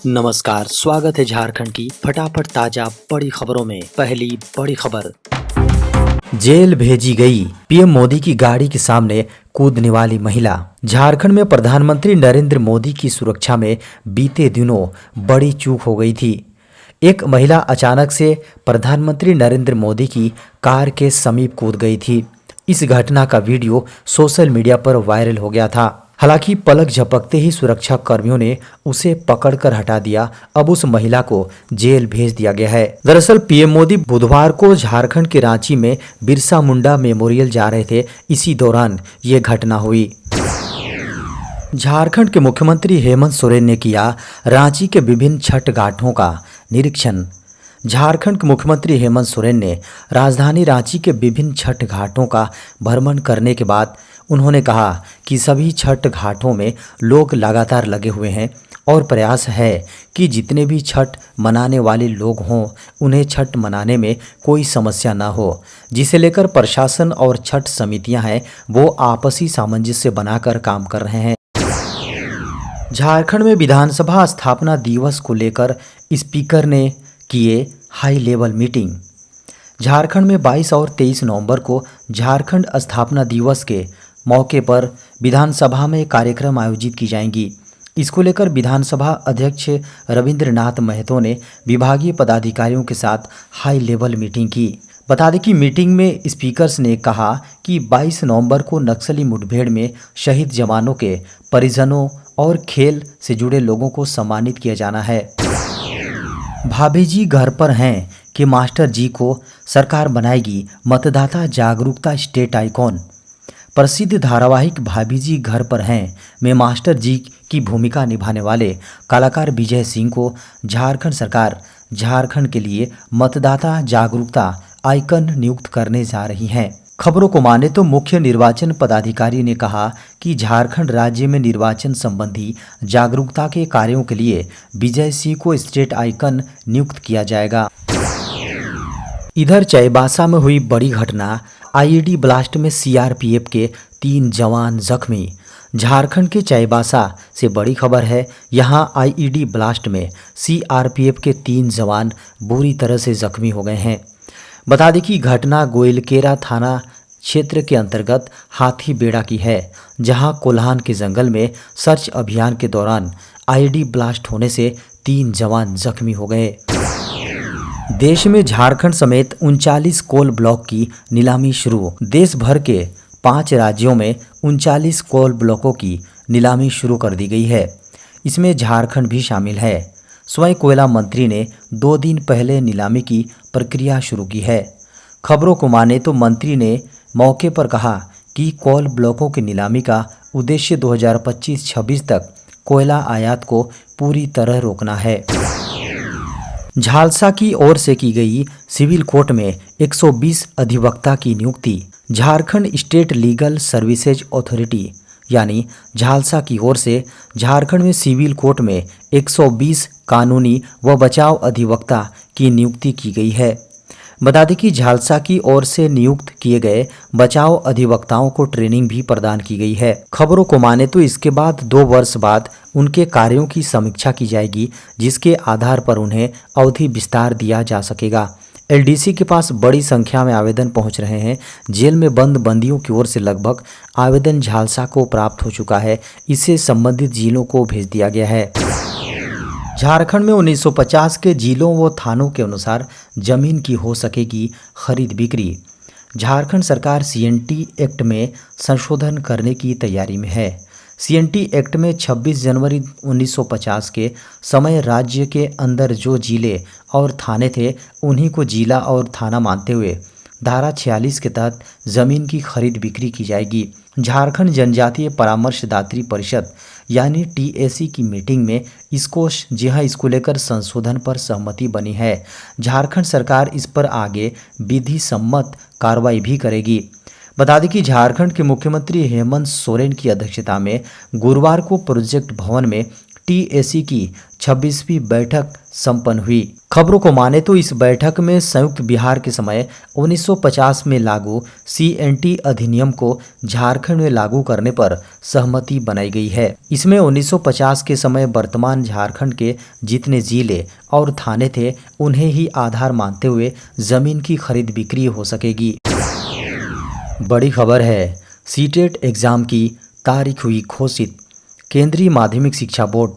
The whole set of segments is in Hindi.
नमस्कार, स्वागत है झारखंड की फटाफट ताजा बड़ी खबरों में। पहली बड़ी खबर, जेल भेजी गई, पीएम मोदी की गाड़ी के सामने कूदने वाली महिला। झारखंड में प्रधानमंत्री नरेंद्र मोदी की सुरक्षा में बीते दिनों बड़ी चूक हो गई थी। एक महिला अचानक से प्रधानमंत्री नरेंद्र मोदी की कार के समीप कूद गई थी। इस घटना का वीडियो सोशल मीडिया पर वायरल हो गया था। हालांकि पलक झपकते ही सुरक्षा कर्मियों ने उसे पकड़कर हटा दिया। अब उस महिला को जेल भेज दिया गया है। दरअसल पीएम मोदी बुधवार को झारखंड के रांची में बिरसा मुंडा मेमोरियल जा रहे थे। इसी दौरान ये घटना हुई। झारखंड के मुख्यमंत्री हेमंत सोरेन ने किया रांची के विभिन्न छठ घाटों का निरीक्षण। झारखंड के मुख्यमंत्री हेमंत सोरेन ने राजधानी रांची के विभिन्न छठ घाटों का भ्रमण करने के बाद उन्होंने कहा कि सभी छठ घाटों में लोग लगातार लगे हुए हैं और प्रयास है कि जितने भी छठ मनाने वाले लोग हों उन्हें छठ मनाने में कोई समस्या न हो, जिसे लेकर प्रशासन और छठ समितियां हैं वो आपसी सामंजस्य बनाकर काम कर रहे हैं। झारखंड में विधानसभा स्थापना दिवस को लेकर स्पीकर ने किए हाई लेवल मीटिंग। झारखंड में 22 और 23 नवंबर को झारखंड स्थापना दिवस के मौके पर विधानसभा में कार्यक्रम आयोजित की जाएंगी। इसको लेकर विधानसभा अध्यक्ष रविंद्रनाथ महतो ने विभागीय पदाधिकारियों के साथ हाई लेवल मीटिंग की। बता दें कि मीटिंग में स्पीकर्स ने कहा कि 22 नवंबर को नक्सली मुठभेड़ में शहीद जवानों के परिजनों और खेल से जुड़े लोगों को सम्मानित किया जाना है। भाभी जी घर पर हैं कि मास्टर जी को सरकार बनाएगी मतदाता जागरूकता स्टेट आइकॉन। प्रसिद्ध धारावाहिक भाभी जी घर पर हैं में मास्टर जी की भूमिका निभाने वाले कलाकार विजय सिंह को झारखंड सरकार झारखंड के लिए मतदाता जागरूकता आइकन नियुक्त करने जा रही हैं। खबरों को माने तो मुख्य निर्वाचन पदाधिकारी ने कहा कि झारखंड राज्य में निर्वाचन संबंधी जागरूकता के कार्यों के लिए विजय सिंह को स्टेट आइकन नियुक्त किया जाएगा। इधर चाईबासा में हुई बड़ी घटना, आईईडी ब्लास्ट में सीआरपीएफ के 3 जवान जख्मी। झारखंड के चाईबासा से बड़ी खबर है। यहां आईईडी ब्लास्ट में सीआरपीएफ के 3 जवान बुरी तरह से जख्मी हो गए हैं। बता दें कि घटना गोइलकेरा थाना क्षेत्र के अंतर्गत हाथीबेड़ा की है, जहां कोल्हान के जंगल में सर्च अभियान के दौरान आईईडी ब्लास्ट होने से 3 जवान जख्मी हो गए। देश में झारखंड समेत 39 कोल ब्लॉक की नीलामी शुरू। देश भर के 5 राज्यों में 39 कोल ब्लॉकों की नीलामी शुरू कर दी गई है। इसमें झारखंड भी शामिल है। स्वयं कोयला मंत्री ने 2 दिन पहले नीलामी की प्रक्रिया शुरू की है। खबरों को माने तो मंत्री ने मौके पर कहा कि कोल ब्लॉकों की नीलामी का उद्देश्य 2025-26 तक कोयला आयात को पूरी तरह रोकना है। झालसा की ओर से की गई सिविल कोर्ट में 120 अधिवक्ता की नियुक्ति। Jharkhand state legal services authority यानी झालसा की ओर से झारखंड में सिविल कोर्ट में 120 कानूनी व बचाव अधिवक्ता की नियुक्ति की गई है। बता दें कि झालसा की ओर से नियुक्त किए गए बचाव अधिवक्ताओं को ट्रेनिंग भी प्रदान की गई है। खबरों को माने तो इसके बाद 2 वर्ष बाद उनके कार्यों की समीक्षा की जाएगी, जिसके आधार पर उन्हें अवधि विस्तार दिया जा सकेगा। एलडीसी के पास बड़ी संख्या में आवेदन पहुंच रहे हैं। जेल में बंद बंदियों की ओर से लगभग आवेदन झालसा को प्राप्त हो चुका है। इससे संबंधित जिलों को भेज दिया गया है। झारखंड में 1950 के जिलों व थानों के अनुसार जमीन की हो सकेगी खरीद बिक्री। झारखंड सरकार सीएनटी एक्ट में संशोधन करने की तैयारी में है। सीएनटी एक्ट में 26 जनवरी 1950 के समय राज्य के अंदर जो जिले और थाने थे उन्हीं को जिला और थाना मानते हुए धारा 46 के तहत जमीन की खरीद बिक्री की जाएगी। झारखंड जनजातीय परामर्शदात्री परिषद यानी टीएसी की मीटिंग में इसको लेकर संशोधन पर सहमति बनी है। झारखंड सरकार इस पर आगे विधि सम्मत कार्रवाई भी करेगी। बता दें कि झारखंड के मुख्यमंत्री हेमंत सोरेन की अध्यक्षता में गुरुवार को प्रोजेक्ट भवन में टीएसी की 26वीं बैठक संपन्न हुई। खबरों को माने तो इस बैठक में संयुक्त बिहार के समय 1950 में लागू CNT अधिनियम को झारखंड में लागू करने पर सहमति बनाई गई है। इसमें 1950 के समय वर्तमान झारखंड के जितने जिले और थाने थे उन्हें ही आधार मानते हुए जमीन की खरीद बिक्री हो सकेगी। बड़ी खबर है, सीटेट एग्जाम की तारीख हुई घोषित। केंद्रीय माध्यमिक शिक्षा बोर्ड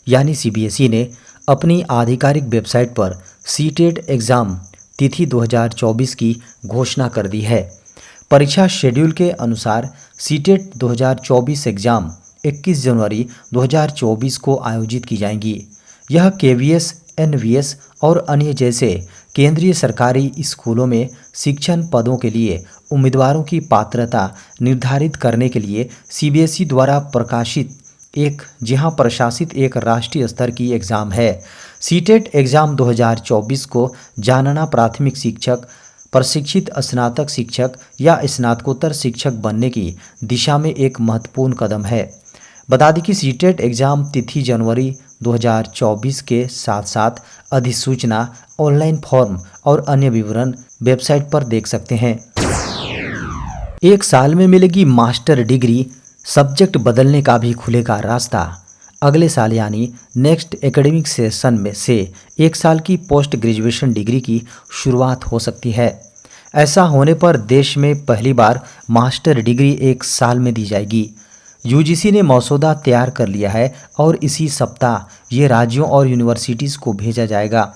यानी CBSE ने अपनी आधिकारिक वेबसाइट पर सीटेट एग्ज़ाम तिथि 2024 की घोषणा कर दी है। परीक्षा शेड्यूल के अनुसार सीटेट 2024 एग्ज़ाम 21 जनवरी 2024 को आयोजित की जाएंगी। यह KVS, NVS और अन्य जैसे केंद्रीय सरकारी स्कूलों में शिक्षण पदों के लिए उम्मीदवारों की पात्रता निर्धारित करने के लिए CBSE द्वारा प्रशासित एक राष्ट्रीय स्तर की एग्ज़ाम है। सीटेट एग्ज़ाम 2024 को जानना प्राथमिक शिक्षक, प्रशिक्षित स्नातक शिक्षक या स्नातकोत्तर शिक्षक बनने की दिशा में एक महत्वपूर्ण कदम है। बता दें कि सीटेट एग्ज़ाम तिथि जनवरी 2024 के साथ साथ अधिसूचना, ऑनलाइन फॉर्म और अन्य विवरण वेबसाइट पर देख सकते हैं। एक साल में मिलेगी मास्टर डिग्री, सब्जेक्ट बदलने का भी खुलेगा रास्ता। अगले साल यानी नेक्स्ट एकेडमिक सेशन में से एक साल की पोस्ट ग्रेजुएशन डिग्री की शुरुआत हो सकती है। ऐसा होने पर देश में पहली बार मास्टर डिग्री एक साल में दी जाएगी। UGC ने मसौदा तैयार कर लिया है और इसी सप्ताह ये राज्यों और यूनिवर्सिटीज़ को भेजा जाएगा।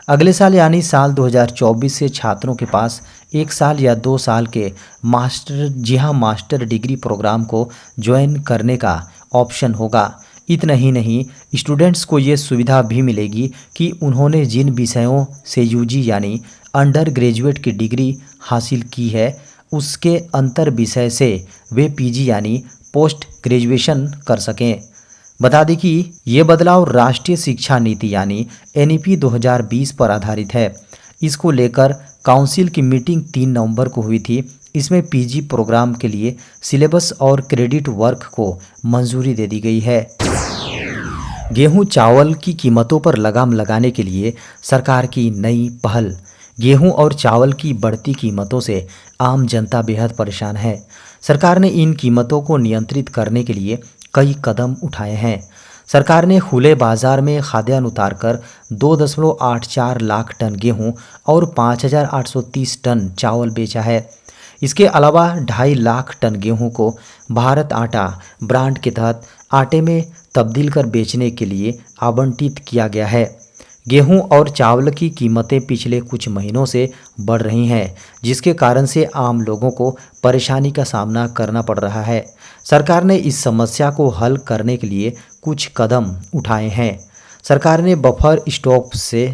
अगले साल यानी साल 2024 से छात्रों के पास एक साल या 2 साल के मास्टर डिग्री प्रोग्राम को ज्वाइन करने का ऑप्शन होगा। इतना ही नहीं, स्टूडेंट्स को ये सुविधा भी मिलेगी कि उन्होंने जिन विषयों से UG यानी अंडर ग्रेजुएट की डिग्री हासिल की है उसके अंतर विषय से वे PG यानी पोस्ट ग्रेजुएशन कर सकें। बता दें कि ये बदलाव राष्ट्रीय शिक्षा नीति यानी NEP 2020 पर आधारित है। इसको लेकर काउंसिल की मीटिंग 3 नवंबर को हुई थी। इसमें PG प्रोग्राम के लिए सिलेबस और क्रेडिट वर्क को मंजूरी दे दी गई है। गेहूं चावल की कीमतों पर लगाम लगाने के लिए सरकार की नई पहल। गेहूं और चावल की बढ़ती कीमतों से आम जनता बेहद परेशान है। सरकार ने इन कीमतों को नियंत्रित करने के लिए कई कदम उठाए हैं। सरकार ने खुले बाजार में खाद्यान्न उतारकर 2.84 लाख टन गेहूं और 5,830 टन चावल बेचा है। इसके अलावा 2.5 लाख टन गेहूं को भारत आटा ब्रांड के तहत आटे में तब्दील कर बेचने के लिए आवंटित किया गया है। गेहूं और चावल की कीमतें पिछले कुछ महीनों से बढ़ रही हैं, जिसके कारण से आम लोगों को परेशानी का सामना करना पड़ रहा है। सरकार ने इस समस्या को हल करने के लिए कुछ कदम उठाए हैं। सरकार ने बफर स्टॉक से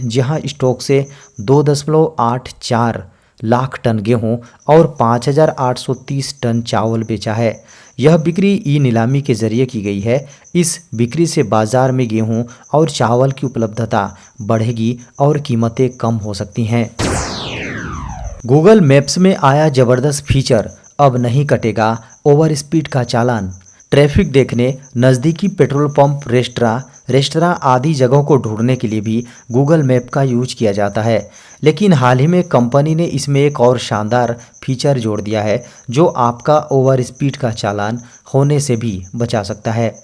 2.84 लाख टन गेहूं और 5,830 टन चावल बेचा है। यह बिक्री नीलामी के जरिए की गई है। इस बिक्री से बाजार में गेहूं और चावल की उपलब्धता बढ़ेगी और कीमतें कम हो सकती हैं। गूगल मैप्स में आया जबरदस्त फीचर, अब नहीं कटेगा ओवर स्पीड का चालान। ट्रैफिक देखने, नज़दीकी पेट्रोल पंप, रेस्टोरेंट आदि जगहों को ढूंढने के लिए भी गूगल मैप का यूज किया जाता है। लेकिन हाल ही में कंपनी ने इसमें एक और शानदार फीचर जोड़ दिया है जो आपका ओवर स्पीड का चालान होने से भी बचा सकता है।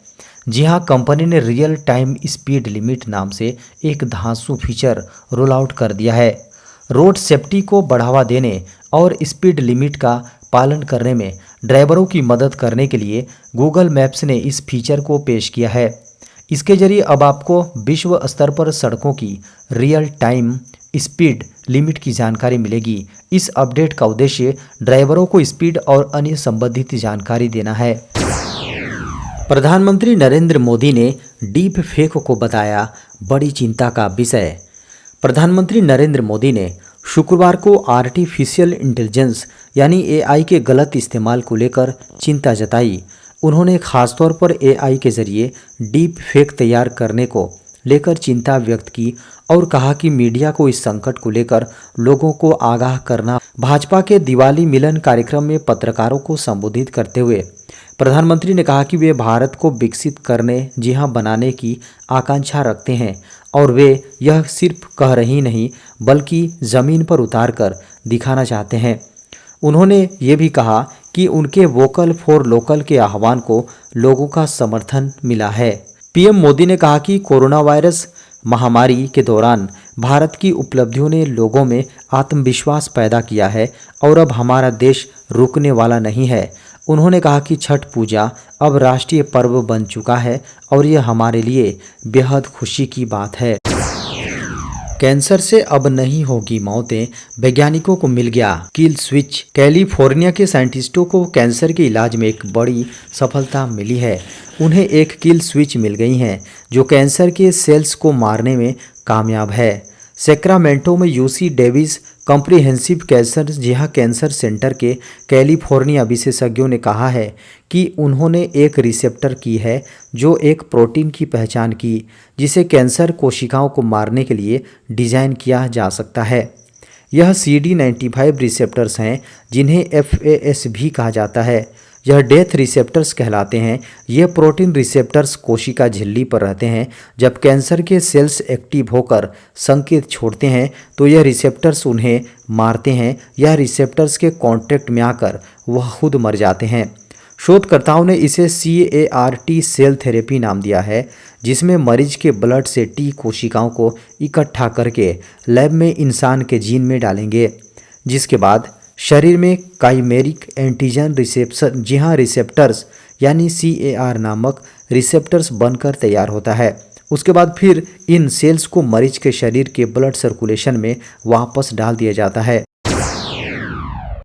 जी हाँ, कंपनी ने रियल टाइम स्पीड लिमिट नाम से एक धांसू फीचर रोल आउट कर दिया है। रोड सेफ्टी को बढ़ावा देने और स्पीड लिमिट का पालन करने में ड्राइवरों की मदद करने के लिए गूगल मैप्स ने इस फीचर को पेश किया है। इसके जरिए अब आपको विश्व स्तर पर सड़कों की रियल टाइम स्पीड लिमिट की जानकारी मिलेगी। इस अपडेट का उद्देश्य ड्राइवरों को स्पीड और अन्य संबंधित जानकारी देना है। प्रधानमंत्री नरेंद्र मोदी ने डीप फेक को बताया बड़ी चिंता का विषय। प्रधानमंत्री नरेंद्र मोदी ने शुक्रवार को आर्टिफिशियल इंटेलिजेंस यानी AI के गलत इस्तेमाल को लेकर चिंता जताई। उन्होंने खासतौर पर AI के जरिए डीप फेक तैयार करने को लेकर चिंता व्यक्त की और कहा कि मीडिया को इस संकट को लेकर लोगों को आगाह करना। भाजपा के दिवाली मिलन कार्यक्रम में पत्रकारों को संबोधित करते हुए प्रधानमंत्री ने कहा कि वे भारत को विकसित करने बनाने की आकांक्षा रखते हैं और वे यह सिर्फ कह रही नहीं बल्कि ज़मीन पर उतार कर दिखाना चाहते हैं। उन्होंने ये भी कहा कि उनके वोकल फॉर लोकल के आह्वान को लोगों का समर्थन मिला है। पीएम मोदी ने कहा कि कोरोना वायरस महामारी के दौरान भारत की उपलब्धियों ने लोगों में आत्मविश्वास पैदा किया है और अब हमारा देश रुकने वाला नहीं है। उन्होंने कहा कि छठ पूजा अब राष्ट्रीय पर्व बन चुका है और यह हमारे लिए बेहद खुशी की बात है। कैंसर से अब नहीं होगी मौतें, वैज्ञानिकों को मिल गया किल स्विच। कैलिफोर्निया के साइंटिस्टों को कैंसर के इलाज में एक बड़ी सफलता मिली है। उन्हें एक किल स्विच मिल गई है जो कैंसर के सेल्स को मारने में कामयाब है। सैक्रामेंटो में UC Davis comprehensive cancer centre के कैलिफोर्निया विशेषज्ञों ने कहा है कि उन्होंने एक रिसेप्टर की है जो एक प्रोटीन की पहचान की जिसे कैंसर कोशिकाओं को मारने के लिए डिज़ाइन किया जा सकता है। यह CD95 रिसेप्टर्स हैं जिन्हें FAS भी कहा जाता है। यह डेथ रिसेप्टर्स कहलाते हैं। ये प्रोटीन रिसेप्टर्स कोशिका झिल्ली पर रहते हैं। जब कैंसर के सेल्स एक्टिव होकर संकेत छोड़ते हैं तो यह रिसेप्टर्स उन्हें मारते हैं। यह रिसेप्टर्स के कांटेक्ट में आकर वह खुद मर जाते हैं। शोधकर्ताओं ने इसे CAR-T सेल थेरेपी नाम दिया है, जिसमें मरीज के ब्लड से टी कोशिकाओं को इकट्ठा करके लैब में इंसान के जीन में डालेंगे, जिसके बाद शरीर में काइमेरिक एंटीजन रिसेप्टर्स यानी CAR नामक रिसेप्टर्स बनकर तैयार होता है। उसके बाद फिर इन सेल्स को मरीज के शरीर के ब्लड सर्कुलेशन में वापस डाल दिया जाता है।